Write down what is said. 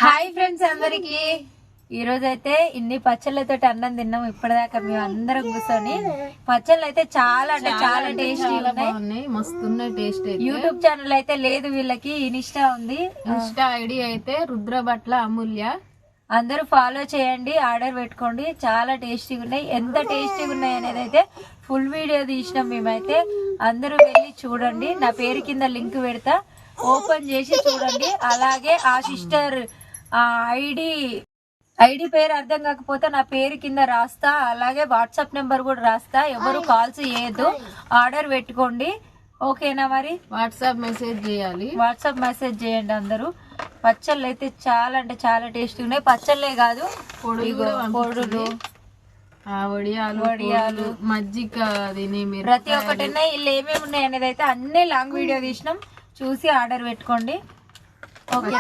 Hi friends అందరికి ఈ రోజు అయితే ఇన్ని పచ్చళ్ళతో అన్నం తిన్నాం ఇప్పటిదాకా మేము అందరం కూర్చొని. పచ్చళ్ళు అయితే చాలా అంటే చాలా టేస్టీ ఉన్నాయి, మస్తున్నాయి టేస్ట్. యూట్యూబ్ ఛానల్ అయితే లేదు వీళ్ళకి, ఇన్స్టా ఉంది. ఇన్స్టా ఐడి అయితే రుద్రభట్ల అమూల్య. అందరూ ఫాలో చేయండి, ఆర్డర్ పెట్టుకోండి. చాలా టేస్టీగా ఉన్నాయి. ఎంత టేస్టీగా ఉన్నాయి అనేది అయితే ఫుల్ వీడియో తీసినాం మేమైతే. అందరూ వెళ్ళి చూడండి. నా పేరు కింద లింక్ పెడతా, ఓపెన్ చేసి చూడండి. అలాగే ఆ సిస్టర్ ఐడి పేరు అర్థం కాకపోతే నా పేరు కింద రాస్తా, అలాగే వాట్సాప్ నెంబర్ కూడా రాస్తా. ఎవరు కాల్స్ చేయొద్దు, ఆర్డర్ పెట్టుకోండి. ఓకేనా? మరి వాట్సాప్ మెసేజ్ చేయాలి, వాట్సాప్ మెసేజ్ చేయండి అందరూ. పచ్చళ్ళు అయితే చాలా అంటే చాలా టేస్టీ ఉన్నాయి. పచ్చళ్ళే కాదు, పొడులు, వడియాలు, మజ్జిగ, ప్రతి ఒక్కటి ఉన్నాయి. ఇల్లు ఏమేమి ఉన్నాయి అనేది అయితే అన్ని లాంగ్ వీడియో తీసినాం, చూసి ఆర్డర్ పెట్టుకోండి. ఓకే.